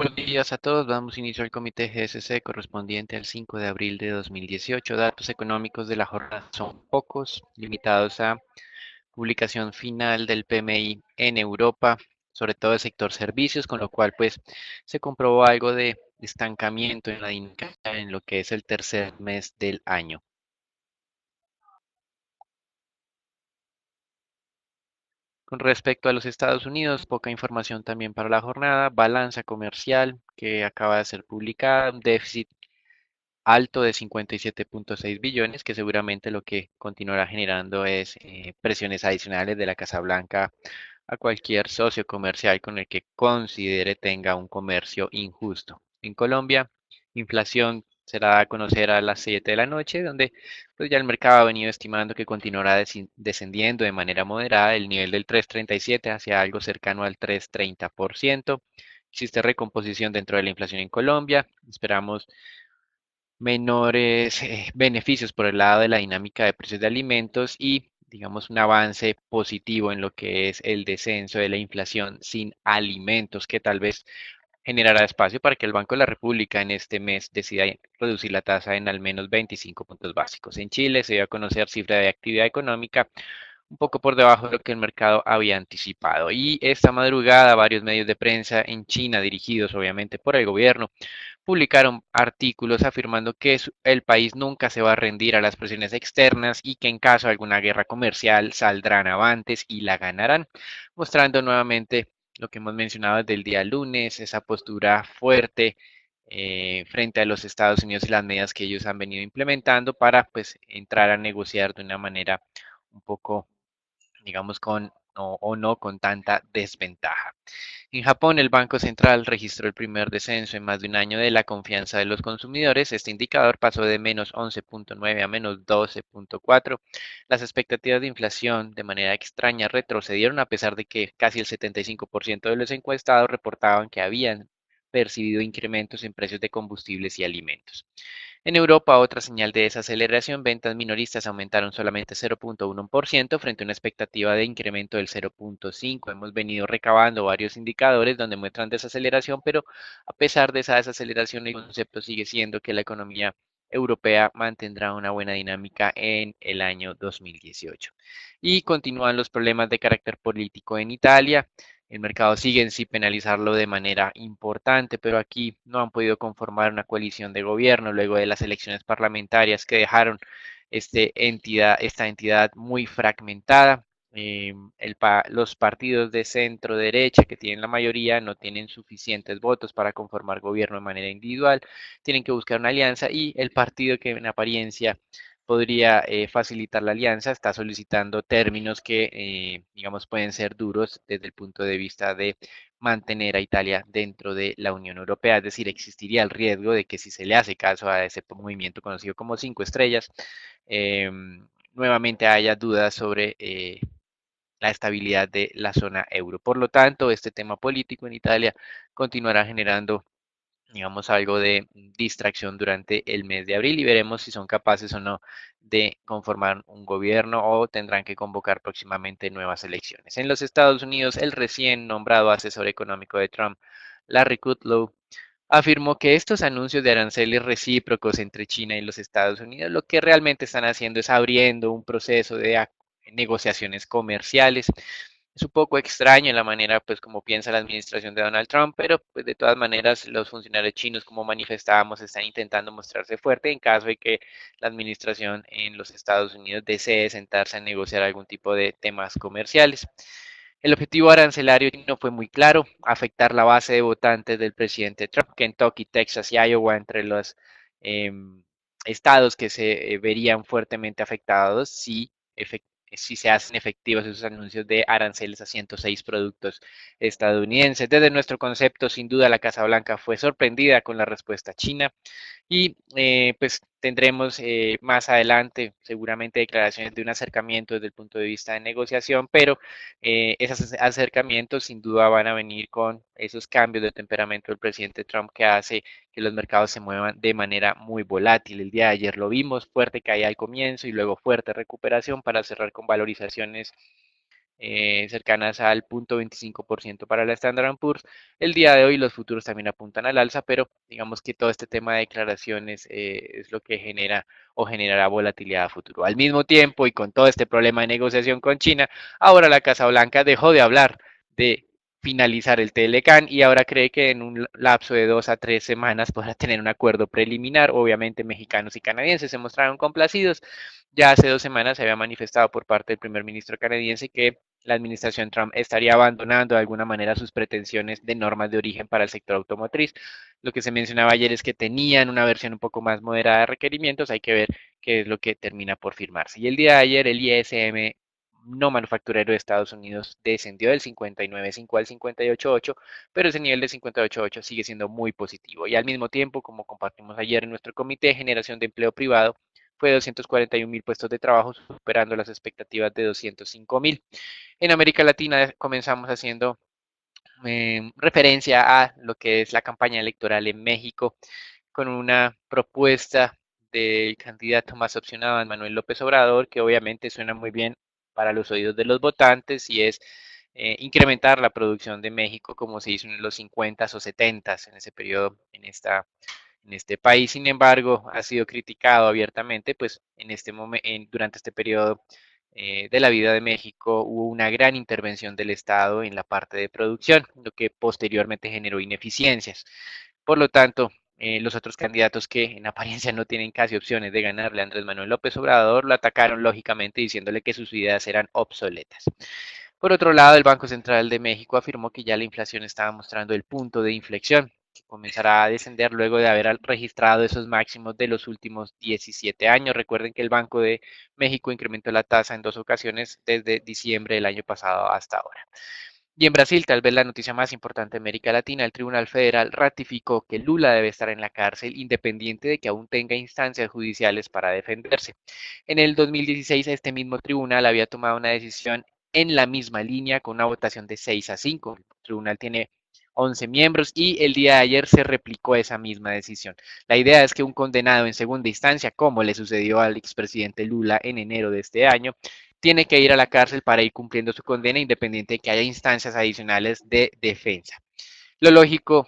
Buenos días a todos. Damos inicio al comité GSC correspondiente al 5 de abril de 2018. Datos económicos de la jornada son pocos, limitados a publicación final del PMI en Europa, sobre todo el sector servicios, con lo cual pues se comprobó algo de estancamiento en la dinámica en lo que es el tercer mes del año. Con respecto a los Estados Unidos, poca información también para la jornada, balanza comercial que acaba de ser publicada, un déficit alto de 57.6 billones, que seguramente lo que continuará generando es presiones adicionales de la Casa Blanca a cualquier socio comercial con el que considere tenga un comercio injusto. En Colombia, inflación será a conocer a las 7 de la noche, donde pues ya el mercado ha venido estimando que continuará descendiendo de manera moderada el nivel del 3,37 hacia algo cercano al 3,30%. Existe recomposición dentro de la inflación en Colombia. Esperamos menores beneficios por el lado de la dinámica de precios de alimentos y, digamos, un avance positivo en lo que es el descenso de la inflación sin alimentos, que tal vez generará espacio para que el Banco de la República en este mes decida reducir la tasa en al menos 25 puntos básicos. En Chile se dio a conocer cifra de actividad económica un poco por debajo de lo que el mercado había anticipado. Y esta madrugada varios medios de prensa en China, dirigidos obviamente por el gobierno, publicaron artículos afirmando que el país nunca se va a rendir a las presiones externas y que en caso de alguna guerra comercial saldrán avantes y la ganarán, mostrando nuevamente lo que hemos mencionado desde el día lunes, esa postura fuerte frente a los Estados Unidos y las medidas que ellos han venido implementando para pues entrar a negociar de una manera un poco, digamos, con o no con tanta desventaja. En Japón, el Banco Central registró el primer descenso en más de un año de la confianza de los consumidores. Este indicador pasó de menos 11.9 a menos 12.4. Las expectativas de inflación, de manera extraña, retrocedieron a pesar de que casi el 75% de los encuestados reportaban que habían percibido incrementos en precios de combustibles y alimentos. En Europa, otra señal de desaceleración, ventas minoristas aumentaron solamente 0.1% frente a una expectativa de incremento del 0.5%. Hemos venido recabando varios indicadores donde muestran desaceleración, pero a pesar de esa desaceleración, el concepto sigue siendo que la economía europea mantendrá una buena dinámica en el año 2018. Y continúan los problemas de carácter político en Italia. El mercado sigue en sí penalizarlo de manera importante, pero aquí no han podido conformar una coalición de gobierno luego de las elecciones parlamentarias que dejaron esta entidad muy fragmentada. Los partidos de centro derecha que tienen la mayoría no tienen suficientes votos para conformar gobierno de manera individual, tienen que buscar una alianza y el partido que en apariencia podría facilitar la alianza, está solicitando términos que, digamos, pueden ser duros desde el punto de vista de mantener a Italia dentro de la Unión Europea. Es decir, existiría el riesgo de que si se le hace caso a ese movimiento conocido como cinco estrellas, eh, nuevamente haya dudas sobre la estabilidad de la zona euro. Por lo tanto, este tema político en Italia continuará generando, digamos, algo de distracción durante el mes de abril y veremos si son capaces o no de conformar un gobierno o tendrán que convocar próximamente nuevas elecciones. En los Estados Unidos, el recién nombrado asesor económico de Trump, Larry Kudlow, afirmó que estos anuncios de aranceles recíprocos entre China y los Estados Unidos lo que realmente están haciendo es abriendo un proceso de negociaciones comerciales. Es un poco extraño la manera, pues, como piensa la administración de Donald Trump, pero pues de todas maneras los funcionarios chinos, como manifestábamos, están intentando mostrarse fuerte en caso de que la administración en los Estados Unidos desee sentarse a negociar algún tipo de temas comerciales. El objetivo arancelario no fue muy claro, afectar la base de votantes del presidente Trump, Kentucky, Texas y Iowa entre los eh, estados que se verían fuertemente afectados si se hacen efectivos esos anuncios de aranceles a 106 productos estadounidenses. Desde nuestro concepto, sin duda, la Casa Blanca fue sorprendida con la respuesta china. Y pues tendremos más adelante seguramente declaraciones de un acercamiento desde el punto de vista de negociación, pero esos acercamientos sin duda van a venir con esos cambios de temperamento del presidente Trump que hace que los mercados se muevan de manera muy volátil. El día de ayer lo vimos, fuerte caída al comienzo y luego fuerte recuperación para cerrar con valorizaciones cercanas al 0,25% para la Standard Poor's. El día de hoy los futuros también apuntan al alza, pero digamos que todo este tema de declaraciones es lo que genera o generará volatilidad a futuro. Al mismo tiempo y con todo este problema de negociación con China, ahora la Casa Blanca dejó de hablar de finalizar el Telecan y ahora cree que en un lapso de 2 a 3 semanas podrá tener un acuerdo preliminar. Obviamente mexicanos y canadienses se mostraron complacidos. Ya hace 2 semanas se había manifestado por parte del primer ministro canadiense que la administración Trump estaría abandonando de alguna manera sus pretensiones de normas de origen para el sector automotriz. Lo que se mencionaba ayer es que tenían una versión un poco más moderada de requerimientos. Hay que ver qué es lo que termina por firmarse. Y el día de ayer el ISM no manufacturero de Estados Unidos descendió del 59.5 al 58.8, pero ese nivel de 58.8 sigue siendo muy positivo. Y al mismo tiempo, como compartimos ayer en nuestro comité de generación de empleo privado, fue de 241.000 puestos de trabajo, superando las expectativas de 205.000. En América Latina comenzamos haciendo referencia a lo que es la campaña electoral en México, con una propuesta del candidato más opcionado, Manuel López Obrador, que obviamente suena muy bien para los oídos de los votantes y es incrementar la producción de México como se hizo en los 50s o 70s en ese periodo, en este país. Sin embargo, ha sido criticado abiertamente, pues en este momento, durante este periodo de la vida de México hubo una gran intervención del Estado en la parte de producción, lo que posteriormente generó ineficiencias. Por lo tanto, los otros candidatos que en apariencia no tienen casi opciones de ganarle a Andrés Manuel López Obrador lo atacaron lógicamente diciéndole que sus ideas eran obsoletas. Por otro lado, el Banco Central de México afirmó que ya la inflación estaba mostrando el punto de inflexión, que comenzará a descender luego de haber registrado esos máximos de los últimos 17 años. Recuerden que el Banco de México incrementó la tasa en 2 ocasiones desde diciembre del año pasado hasta ahora. Y en Brasil, tal vez la noticia más importante de América Latina, el Tribunal Federal ratificó que Lula debe estar en la cárcel independiente de que aún tenga instancias judiciales para defenderse. En el 2016, este mismo tribunal había tomado una decisión en la misma línea con una votación de 6 a 5. El tribunal tiene 11 miembros y el día de ayer se replicó esa misma decisión. La idea es que un condenado en segunda instancia, como le sucedió al expresidente Lula en enero de este año, tiene que ir a la cárcel para ir cumpliendo su condena independiente de que haya instancias adicionales de defensa. Lo lógico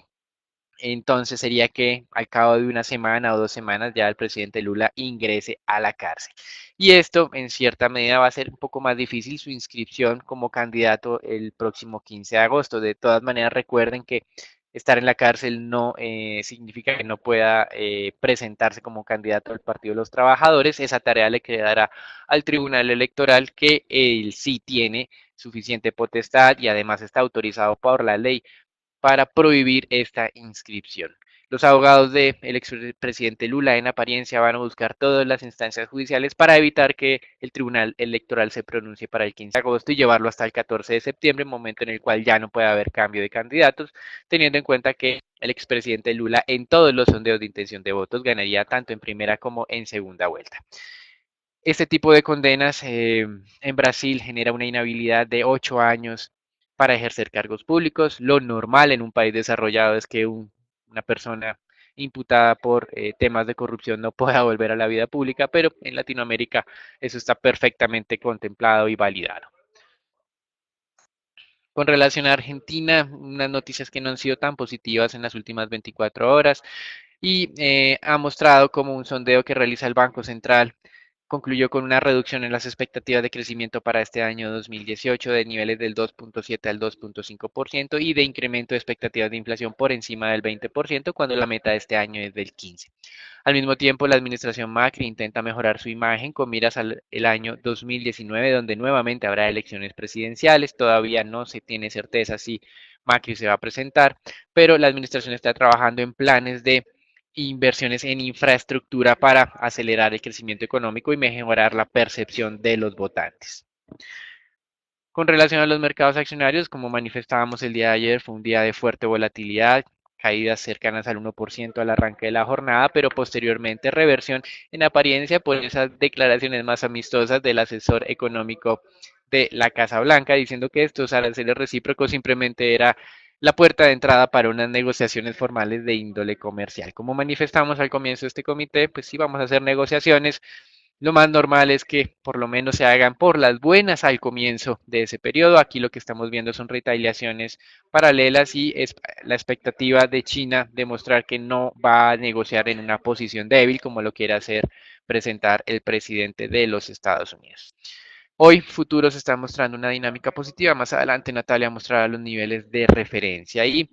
entonces sería que al cabo de 1 semana o 2 semanas ya el presidente Lula ingrese a la cárcel. Y esto en cierta medida va a ser un poco más difícil su inscripción como candidato el próximo 15 de agosto. De todas maneras, recuerden que estar en la cárcel no significa que no pueda presentarse como candidato al Partido de los Trabajadores. Esa tarea le quedará al Tribunal Electoral, que él sí tiene suficiente potestad y además está autorizado por la ley para prohibir esta inscripción. Los abogados del expresidente Lula en apariencia van a buscar todas las instancias judiciales para evitar que el Tribunal Electoral se pronuncie para el 15 de agosto y llevarlo hasta el 14 de septiembre, momento en el cual ya no puede haber cambio de candidatos, teniendo en cuenta que el expresidente Lula en todos los sondeos de intención de votos ganaría tanto en primera como en segunda vuelta. Este tipo de condenas en Brasil genera una inhabilidad de 8 años para ejercer cargos públicos. Lo normal en un país desarrollado es que una persona imputada por temas de corrupción no pueda volver a la vida pública, pero en Latinoamérica eso está perfectamente contemplado y validado. Con relación a Argentina, unas noticias que no han sido tan positivas en las últimas 24 horas y ha mostrado como un sondeo que realiza el Banco Central concluyó con una reducción en las expectativas de crecimiento para este año 2018 de niveles del 2.7 al 2.5% y de incremento de expectativas de inflación por encima del 20% cuando la meta de este año es del 15%. Al mismo tiempo, la administración Macri intenta mejorar su imagen con miras al el año 2019, donde nuevamente habrá elecciones presidenciales. Todavía no se tiene certeza si Macri se va a presentar, pero la administración está trabajando en planes de inversiones en infraestructura para acelerar el crecimiento económico y mejorar la percepción de los votantes. Con relación a los mercados accionarios, como manifestábamos el día de ayer, fue un día de fuerte volatilidad, caídas cercanas al 1% al arranque de la jornada, pero posteriormente reversión en apariencia por esas declaraciones más amistosas del asesor económico de la Casa Blanca, diciendo que estos aranceles recíprocos simplemente era la puerta de entrada para unas negociaciones formales de índole comercial. Como manifestamos al comienzo de este comité, pues sí vamos a hacer negociaciones, Lo más normal es que por lo menos se hagan por las buenas al comienzo de ese periodo. Aquí lo que estamos viendo son retaliaciones paralelas y es la expectativa de China de mostrar que no va a negociar en una posición débil como lo quiere hacer presentar el presidente de los Estados Unidos. Hoy Futuros está mostrando una dinámica positiva. Más adelante Natalia mostrará los niveles de referencia. Y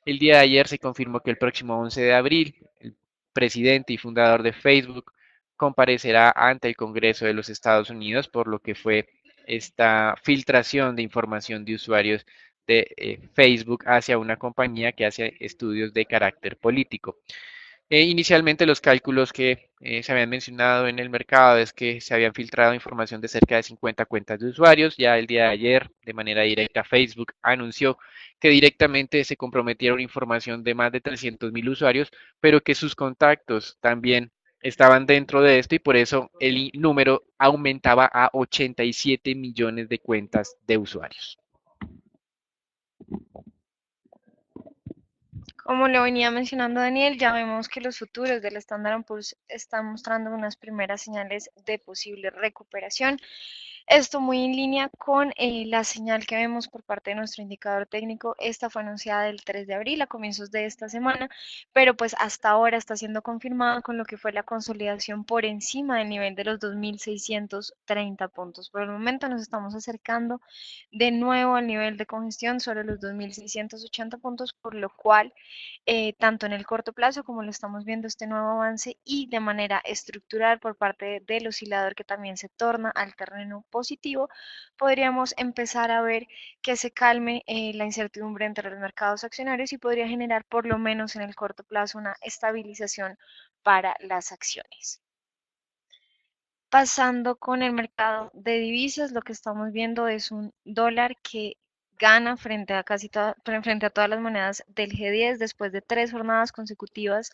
el día de ayer se confirmó que el próximo 11 de abril el presidente y fundador de Facebook comparecerá ante el Congreso de los Estados Unidos por lo que fue esta filtración de información de usuarios de Facebook hacia una compañía que hace estudios de carácter político. Inicialmente los cálculos que se habían mencionado en el mercado es que se habían filtrado información de cerca de 50 cuentas de usuarios. Ya el día de ayer, de manera directa, Facebook anunció que directamente se comprometieron información de más de 300.000 usuarios, pero que sus contactos también estaban dentro de esto y por eso el número aumentaba a 87 millones de cuentas de usuarios. Como lo venía mencionando Daniel, ya vemos que los futuros del Standard Poor's están mostrando unas primeras señales de posible recuperación. Esto muy en línea con la señal que vemos por parte de nuestro indicador técnico. Esta fue anunciada el 3 de abril a comienzos de esta semana, pero pues hasta ahora está siendo confirmada con lo que fue la consolidación por encima del nivel de los 2.630 puntos. Por el momento nos estamos acercando de nuevo al nivel de congestión sobre los 2.680 puntos, por lo cual tanto en el corto plazo como lo estamos viendo este nuevo avance y de manera estructural por parte del oscilador que también se torna al terreno positivo, podríamos empezar a ver que se calme la incertidumbre entre los mercados accionarios y podría generar por lo menos en el corto plazo una estabilización para las acciones. Pasando con el mercado de divisas, lo que estamos viendo es un dólar que gana frente a frente a todas las monedas del G10 después de 3 jornadas consecutivas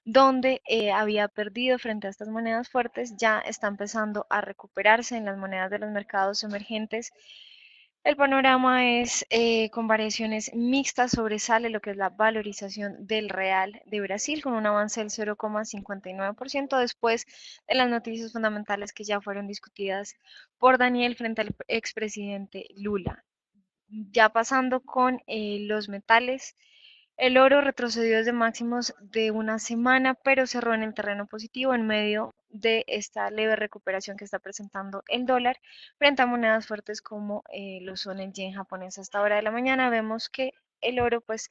donde había perdido frente a estas monedas fuertes, ya está empezando a recuperarse en las monedas de los mercados emergentes. El panorama es con variaciones mixtas, sobresale lo que es la valorización del real de Brasil con un avance del 0,59% después de las noticias fundamentales que ya fueron discutidas por Daniel frente al expresidente Lula. Ya pasando con los metales, el oro retrocedió desde máximos de una semana, pero cerró en el terreno positivo en medio de esta leve recuperación que está presentando el dólar frente a monedas fuertes como lo son el yen japonés. Hasta esta hora de la mañana vemos que el oro pues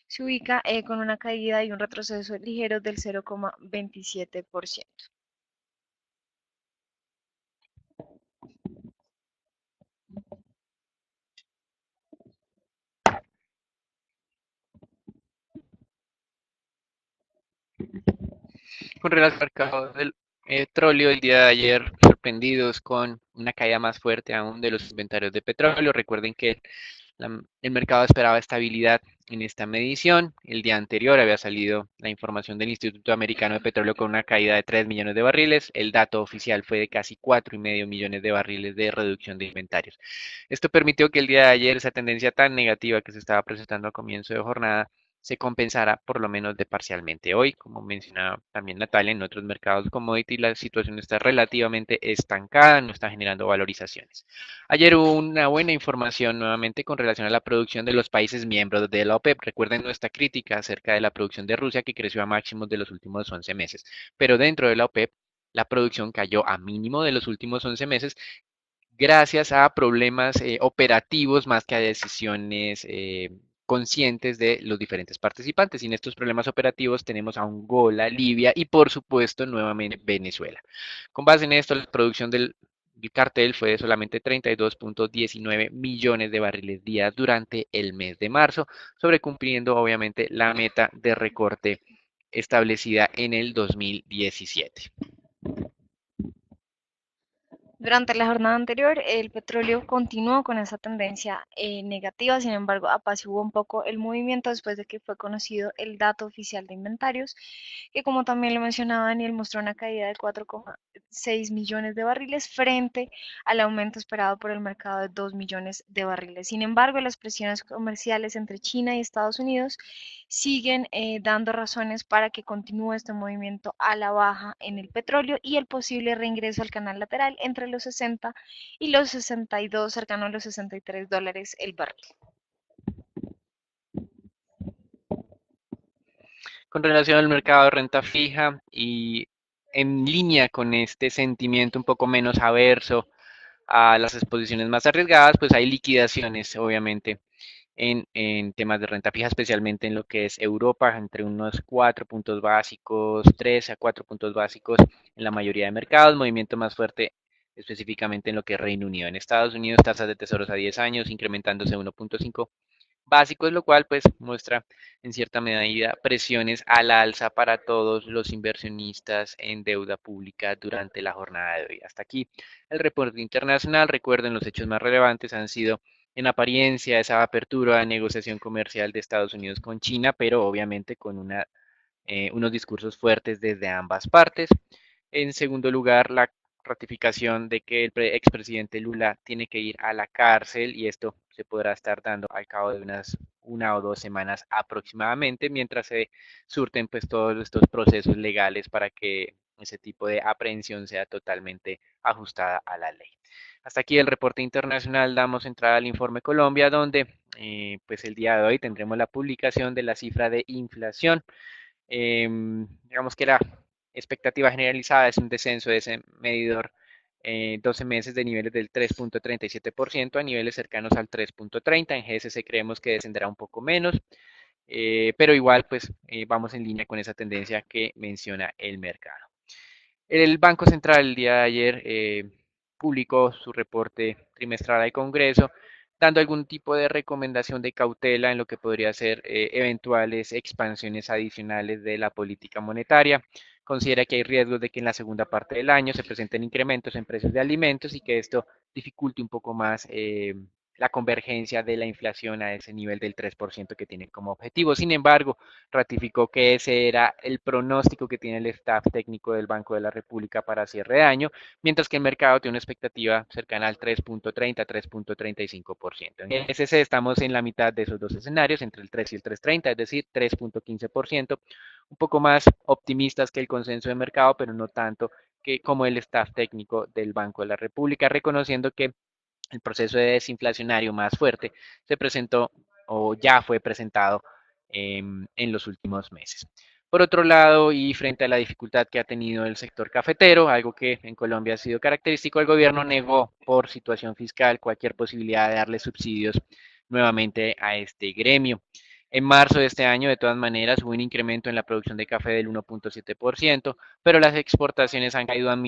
se ubica con una caída y un retroceso ligero del 0,27%. Con relación al mercado del petróleo, el día de ayer sorprendidos con una caída más fuerte aún de los inventarios de petróleo. Recuerden que el mercado esperaba estabilidad en esta medición. El día anterior había salido la información del Instituto Americano de Petróleo con una caída de 3 millones de barriles. El dato oficial fue de casi 4,5 millones de barriles de reducción de inventarios. Esto permitió que el día de ayer esa tendencia tan negativa que se estaba presentando a comienzo de jornada se compensara por lo menos de parcialmente. Hoy, como mencionaba también Natalia, en otros mercados commodity la situación está relativamente estancada, no está generando valorizaciones. Ayer hubo una buena información nuevamente con relación a la producción de los países miembros de la OPEP. Recuerden nuestra crítica acerca de la producción de Rusia que creció a máximos de los últimos 11 meses, pero dentro de la OPEP la producción cayó a mínimo de los últimos 11 meses gracias a problemas operativos más que a decisiones conscientes de los diferentes participantes. Y en estos problemas operativos tenemos a Angola, Libia y por supuesto nuevamente Venezuela. Con base en esto, la producción del cartel fue de solamente 32,19 millones de barriles día durante el mes de marzo, sobrecumpliendo obviamente la meta de recorte establecida en el 2017. Durante la jornada anterior, el petróleo continuó con esa tendencia negativa, sin embargo, apaciguó un poco el movimiento después de que fue conocido el dato oficial de inventarios, que como también lo mencionaba Daniel, mostró una caída de 4,6 millones de barriles frente al aumento esperado por el mercado de 2 millones de barriles. Sin embargo, las presiones comerciales entre China y Estados Unidos siguen dando razones para que continúe este movimiento a la baja en el petróleo y el posible reingreso al canal lateral entre los 60 y los 62, cercano a los $63 el barril. Con relación al mercado de renta fija y en línea con este sentimiento un poco menos averso a las exposiciones más arriesgadas, pues hay liquidaciones, obviamente, en temas de renta fija, especialmente en lo que es Europa, entre unos 4 puntos básicos, 3 a 4 puntos básicos en la mayoría de mercados, movimiento más fuerte específicamente en lo que es Reino Unido. En Estados Unidos, tasas de tesoros a 10 años incrementándose 1,5 básicos, lo cual pues muestra en cierta medida presiones al alza para todos los inversionistas en deuda pública durante la jornada de hoy. Hasta aquí el reporte internacional. Recuerden, los hechos más relevantes han sido en apariencia esa apertura de negociación comercial de Estados Unidos con China, pero obviamente con unos discursos fuertes desde ambas partes. En segundo lugar, la ratificación de que el expresidente Lula tiene que ir a la cárcel y esto se podrá estar dando al cabo de una o 2 semanas aproximadamente, mientras se surten pues todos estos procesos legales para que ese tipo de aprehensión sea totalmente ajustada a la ley. Hasta aquí el reporte internacional, damos entrada al informe Colombia, donde pues el día de hoy tendremos la publicación de la cifra de inflación. Digamos que la expectativa generalizada es un descenso de ese medidor 12 meses de niveles del 3,37% a niveles cercanos al 3,30%. En GSC creemos que descenderá un poco menos, pero igual pues vamos en línea con esa tendencia que menciona el mercado. El Banco Central el día de ayer publicó su reporte trimestral al Congreso, dando algún tipo de recomendación de cautela en lo que podría ser eventuales expansiones adicionales de la política monetaria. Considera que hay riesgos de que en la segunda parte del año se presenten incrementos en precios de alimentos y que esto dificulte un poco más la convergencia de la inflación a ese nivel del 3% que tiene como objetivo. Sin embargo, ratificó que ese era el pronóstico que tiene el staff técnico del Banco de la República para cierre de año, mientras que el mercado tiene una expectativa cercana al 3,30-3,35%. En el SC estamos en la mitad de esos dos escenarios, entre el 3 y el 3,30, es decir, 3,15%, un poco más optimistas que el consenso de mercado, pero no tanto que como el staff técnico del Banco de la República, reconociendo que el proceso de desinflacionario más fuerte se presentó o ya fue presentado en los últimos meses. Por otro lado, y frente a la dificultad que ha tenido el sector cafetero, algo que en Colombia ha sido característico, el gobierno negó por situación fiscal cualquier posibilidad de darle subsidios nuevamente a este gremio. En marzo de este año, de todas maneras, hubo un incremento en la producción de café del 1,7%, pero las exportaciones han caído a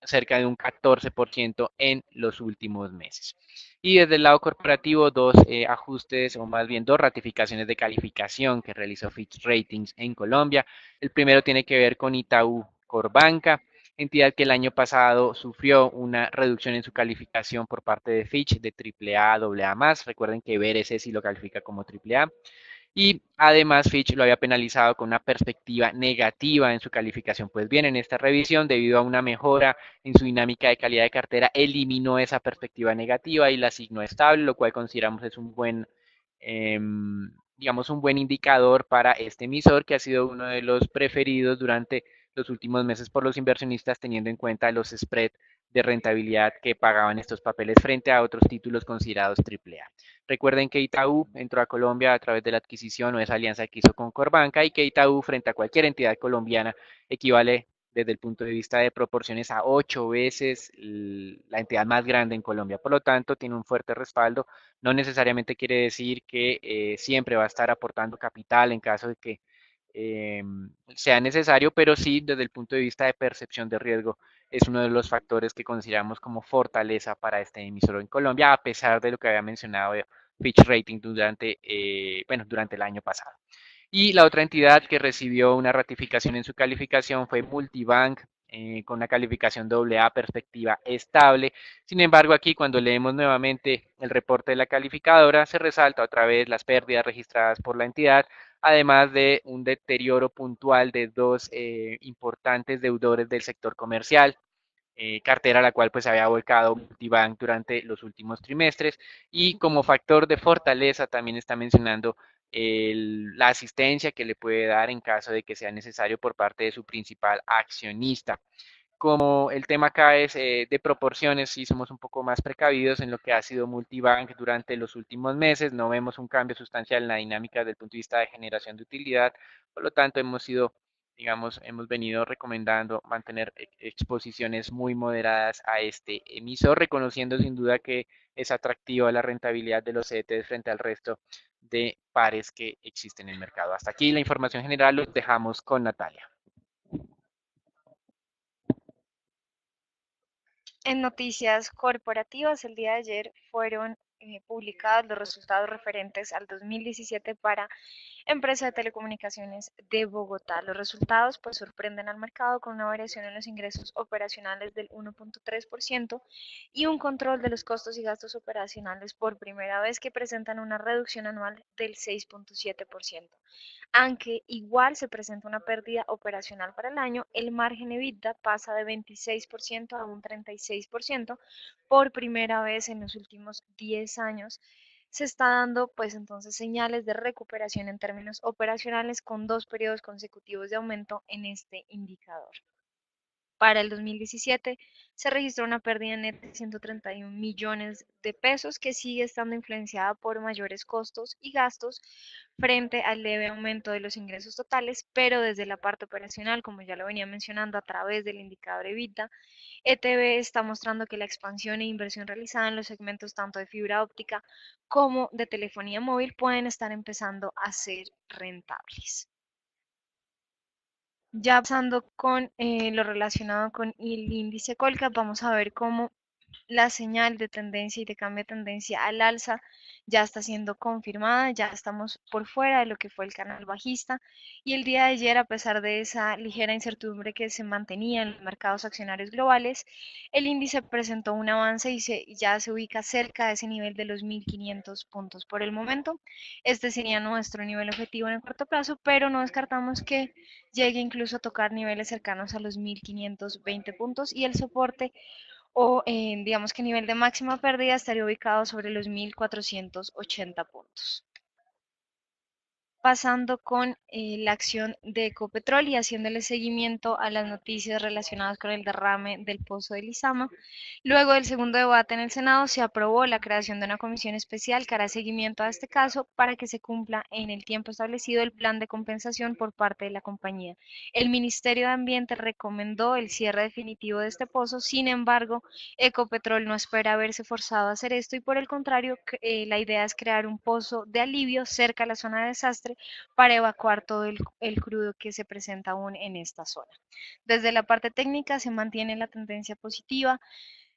cerca de un 14% en los últimos meses. Y desde el lado corporativo, dos ajustes, o más bien dos ratificaciones de calificación que realizó Fitch Ratings en Colombia. El primero tiene que ver con Itaú Corbanca, entidad que el año pasado sufrió una reducción en su calificación por parte de Fitch de AAA a AA+. Recuerden que BRC sí lo califica como AAA. Y además Fitch lo había penalizado con una perspectiva negativa en su calificación. Pues bien, en esta revisión, debido a una mejora en su dinámica de calidad de cartera, eliminó esa perspectiva negativa y la asignó estable, lo cual consideramos es un buen, digamos, un buen indicador para este emisor que ha sido uno de los preferidos durante los últimos meses por los inversionistas, teniendo en cuenta los spreads de rentabilidad que pagaban estos papeles frente a otros títulos considerados AAA. Recuerden que Itaú entró a Colombia a través de la adquisición o esa alianza que hizo con Corbanca y que Itaú frente a cualquier entidad colombiana equivale desde el punto de vista de proporciones a 8 veces la entidad más grande en Colombia. Por lo tanto, tiene un fuerte respaldo. No necesariamente quiere decir que siempre va a estar aportando capital en caso de que eh, sea necesario, pero sí desde el punto de vista de percepción de riesgo es uno de los factores que consideramos como fortaleza para este emisor en Colombia, a pesar de lo que había mencionado Fitch Rating durante el año pasado. Y la otra entidad que recibió una ratificación en su calificación fue Multibank, con una calificación AA, perspectiva estable. Sin embargo, aquí cuando leemos nuevamente el reporte de la calificadora, se resalta otra vez las pérdidas registradas por la entidad, además de un deterioro puntual de dos importantes deudores del sector comercial, cartera a la cual pues se había volcado Multibank durante los últimos trimestres, y como factor de fortaleza también está mencionando la asistencia que le puede dar en caso de que sea necesario por parte de su principal accionista. Como el tema acá es de proporciones, sí somos un poco más precavidos en lo que ha sido Multibank durante los últimos meses, no vemos un cambio sustancial en la dinámica desde el punto de vista de generación de utilidad, por lo tanto hemos sido, digamos, hemos venido recomendando mantener exposiciones muy moderadas a este emisor, reconociendo sin duda que es atractiva la rentabilidad de los CDTs frente al resto de pares que existen en el mercado. Hasta aquí la información general, los dejamos con Natalia. En noticias corporativas, el día de ayer fueron publicados los resultados referentes al 2017 para Empresa de Telecomunicaciones de Bogotá. Los resultados pues sorprenden al mercado con una variación en los ingresos operacionales del 1.3% y un control de los costos y gastos operacionales por primera vez que presentan una reducción anual del 6.7%. Aunque igual se presenta una pérdida operacional para el año, el margen EBITDA pasa de 26% a un 36% por primera vez en los últimos 10 años. Se está dando pues entonces señales de recuperación en términos operacionales con 2 periodos consecutivos de aumento en este indicador. Para el 2017 se registró una pérdida neta de 131 millones de pesos que sigue estando influenciada por mayores costos y gastos frente al leve aumento de los ingresos totales, pero desde la parte operacional, como ya lo venía mencionando a través del indicador EBITDA, ETB está mostrando que la expansión e inversión realizada en los segmentos tanto de fibra óptica como de telefonía móvil pueden estar empezando a ser rentables. Ya pasando con lo relacionado con el índice Colcap, vamos a ver cómo la señal de tendencia y de cambio de tendencia al alza ya está siendo confirmada, ya estamos por fuera de lo que fue el canal bajista y el día de ayer, a pesar de esa ligera incertidumbre que se mantenía en los mercados accionarios globales, el índice presentó un avance y ya se ubica cerca de ese nivel de los 1.500 puntos por el momento. Este sería nuestro nivel objetivo en el corto plazo, pero no descartamos que llegue incluso a tocar niveles cercanos a los 1.520 puntos y el soporte o digamos que nivel de máxima pérdida estaría ubicado sobre los 1.480 puntos. Pasando con la acción de Ecopetrol y haciéndole seguimiento a las noticias relacionadas con el derrame del pozo de Lizama. Luego del segundo debate en el Senado, se aprobó la creación de una comisión especial que hará seguimiento a este caso para que se cumpla en el tiempo establecido el plan de compensación por parte de la compañía. El Ministerio de Ambiente recomendó el cierre definitivo de este pozo, sin embargo, Ecopetrol no espera verse forzado a hacer esto y por el contrario, la idea es crear un pozo de alivio cerca a la zona de desastre para evacuar todo el crudo que se presenta aún en esta zona. Desde la parte técnica se mantiene la tendencia positiva.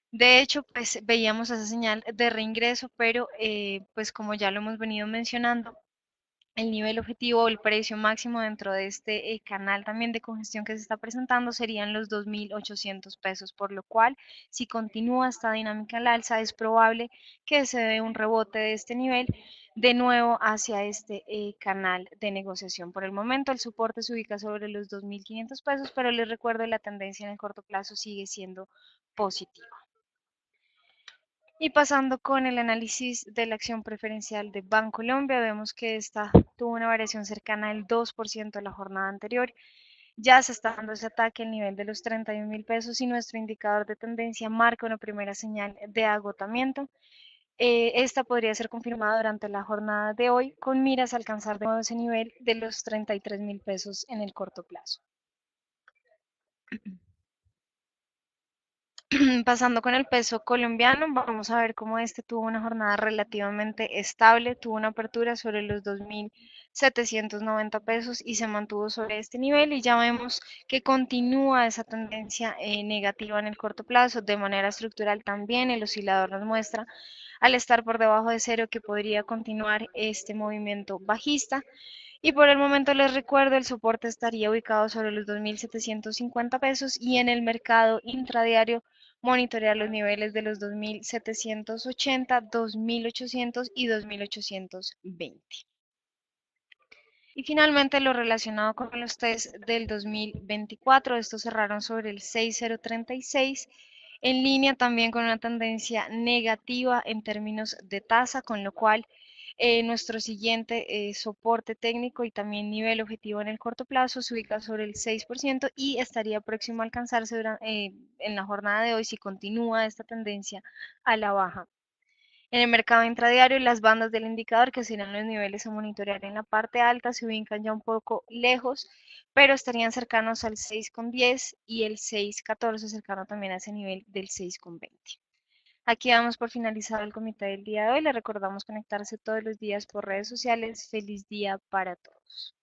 De hecho, pues veíamos esa señal de reingreso, pero pues como ya lo hemos venido mencionando, el nivel objetivo o el precio máximo dentro de este canal también de congestión que se está presentando serían los 2.800 pesos, por lo cual si continúa esta dinámica al alza es probable que se dé un rebote de este nivel de nuevo hacia este canal de negociación. Por el momento el soporte se ubica sobre los 2.500 pesos, pero les recuerdo la tendencia en el corto plazo sigue siendo positiva. Y pasando con el análisis de la acción preferencial de Bancolombia, vemos que esta tuvo una variación cercana al 2% de la jornada anterior. Ya se está dando ese ataque al nivel de los 31.000 pesos y nuestro indicador de tendencia marca una primera señal de agotamiento. Esta podría ser confirmada durante la jornada de hoy con miras a alcanzar de nuevo ese nivel de los 33.000 pesos en el corto plazo. Pasando con el peso colombiano, vamos a ver cómo este tuvo una jornada relativamente estable, tuvo una apertura sobre los 2.790 pesos y se mantuvo sobre este nivel y ya vemos que continúa esa tendencia negativa en el corto plazo. De manera estructural también el oscilador nos muestra al estar por debajo de cero que podría continuar este movimiento bajista Y por el momento les recuerdo, el soporte estaría ubicado sobre los 2.750 pesos y en el mercado intradiario monitorear los niveles de los 2.780, 2.800 y 2.820. Y finalmente lo relacionado con los test del 2024, estos cerraron sobre el 6,036, en línea también con una tendencia negativa en términos de tasa, con lo cual nuestro siguiente soporte técnico y también nivel objetivo en el corto plazo se ubica sobre el 6% y estaría próximo a alcanzarse en la jornada de hoy si continúa esta tendencia a la baja. En el mercado intradiario, las bandas del indicador, que serán los niveles a monitorear en la parte alta, se ubican ya un poco lejos, pero estarían cercanos al 6,10 y el 6,14 cercano también a ese nivel del 6,20. Aquí damos por finalizado el comité del día de hoy. Le recordamos conectarse todos los días por redes sociales. Feliz día para todos.